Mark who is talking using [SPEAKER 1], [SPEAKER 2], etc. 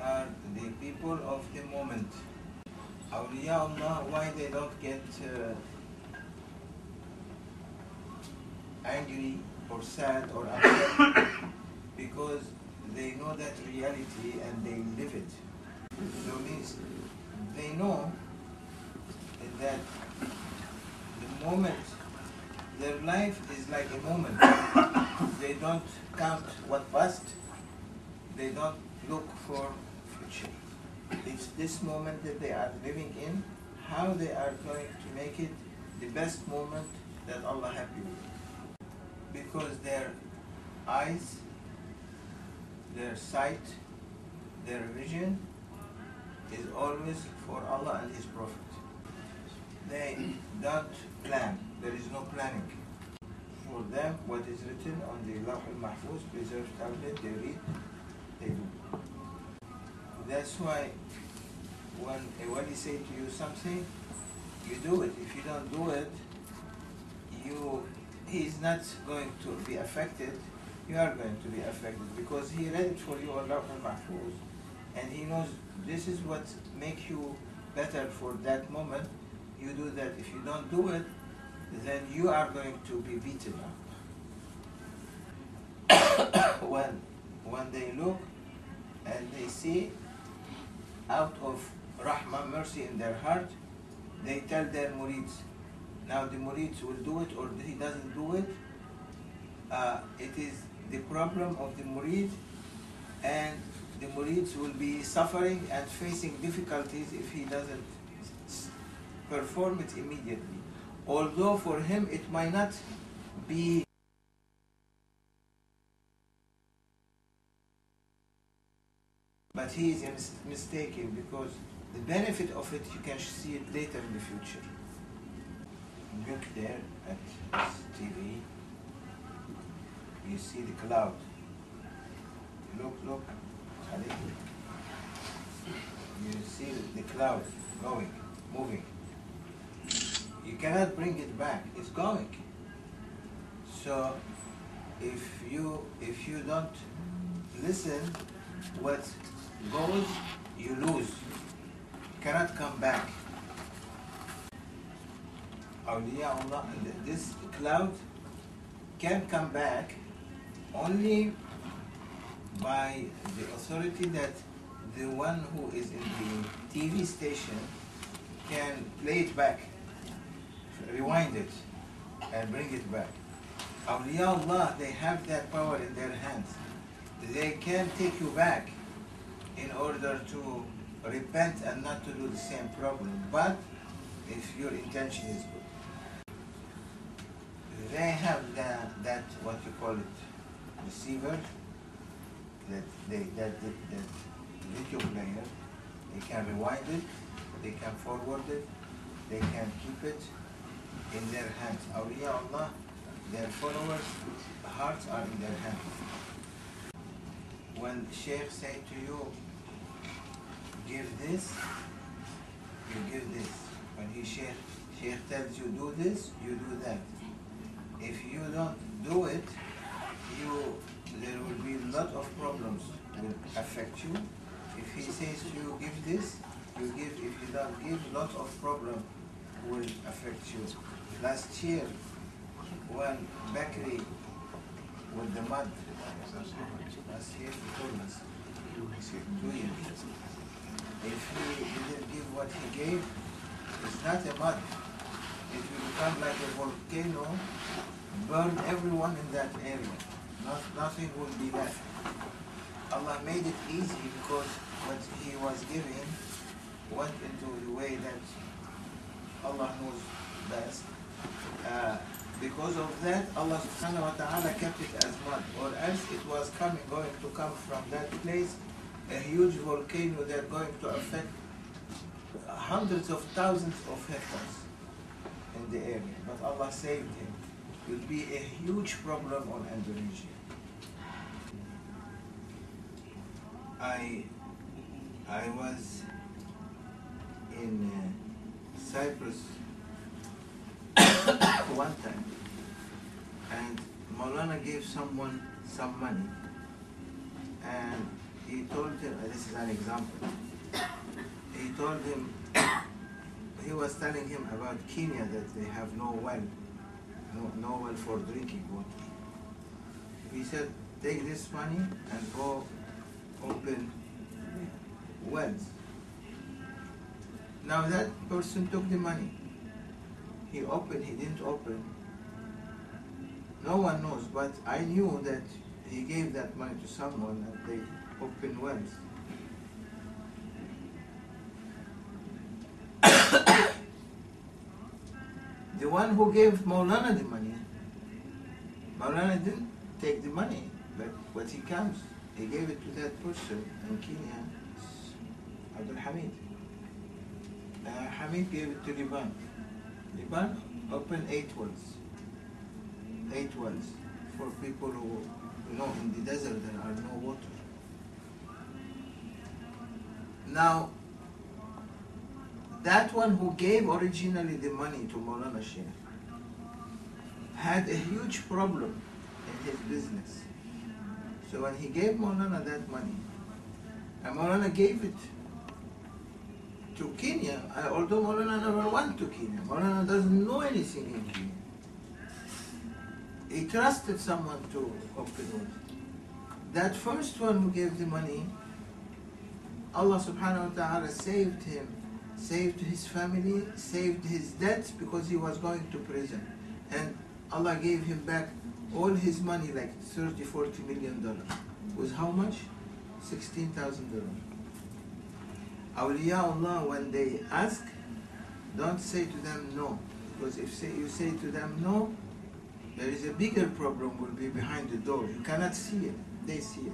[SPEAKER 1] are the people of the moment. Awliya Allah, why they don't get angry or sad or upset? Because they know that reality and they live it. So means they know that the moment, their life is like a moment. They don't count what past, they don't look for future. It's this moment that they are living in, how they are going to make it the best moment that Allah happy with. Because their eyes, their sight, their vision is always for Allah and His Prophet. They don't plan. There is no planning. For them, what is written on the Lawh al-Mahfuz, preserved tablet, they read, they do. That's why when a wali say to you something, you do it. If you don't do it, he is not going to be affected. You are going to be affected because he read it for you on Lawh al-Mahfuz, and he knows this is what makes you better for that moment. You do that. If you don't do it, then you are going to be beaten up. when they look and they see out of rahmah, mercy in their heart, they tell their murids. Now the murids will do it or he doesn't do it. It is the problem of the murid, and the murids will be suffering and facing difficulties if he doesn't perform it immediately. Although for him it might not be but he is mistaken, because the benefit of it you can see it later in the future. Look there at this TV, you see the cloud. Look, you see the cloud going, moving. You cannot bring it back, it's going. So if you don't listen, what goes, you lose. You cannot come back. Awliya Allah, this cloud can come back only by the authority that the one who is in the TV station can play it back, rewind it, and bring it back. Awliya Allah, they have that power in their hands. They can take you back in order to repent and not to do the same problem, but if your intention is good. They have that what you call it, receiver, that video player. They can rewind it, they can forward it, they can keep it in their hands. Awliya Allah, their followers' hearts are in their hands. When Shaykh say to you, give this, you give this. When Shaykh tells you do this, you do that. If you don't do it, there will be a lot of problems will affect you. If he says to you give this, you give. If you don't give, a lot of problems will affect you. Last year, when Bakri with the mud, last year before us, 2 years. If he didn't give what he gave, it's not a mud. It will become like a volcano, burn everyone in that area. Nothing will be left. Allah made it easy because what he was giving went into the way that Allah knows best. Because of that, Allah subhanahu wa ta'ala kept it as mud, or else it was going to come from that place, a huge volcano that's going to affect hundreds of thousands of hectares in the area. But Allah saved him. It will be a huge problem on Indonesia. I was in Cyprus one time, and Maulana gave someone some money, and he told him, this is an example, he told him, he was telling him about Kenya, that they have no well, no well for drinking water. He said, take this money and go open wells. Now that person took the money. He opened, he didn't open. No one knows, but I knew that he gave that money to someone and they opened wells. The one who gave Maulana the money, Maulana didn't take the money, but what he comes, he gave it to that person in Kenya, Abdul Hamid. Hamid gave it to Liban. Liban opened 8 wells. 8 wells for people who, in the desert there are no water. Now, that one who gave originally the money to Maulana Sheikh had a huge problem in his business. So when he gave Maulana that money, and Maulana gave it to Kenya, although Maulana never went to Kenya, Maulana doesn't know anything in Kenya. He trusted someone to open it. That first one who gave the money, Allah subhanahu wa ta'ala saved him, saved his family, saved his debts because he was going to prison. And Allah gave him back all his money, like $30-40 million. With how much? $16,000. Awliya Allah, when they ask, don't say to them no. Because if you say to them no, there is a bigger problem will be behind the door. You cannot see it. They see it.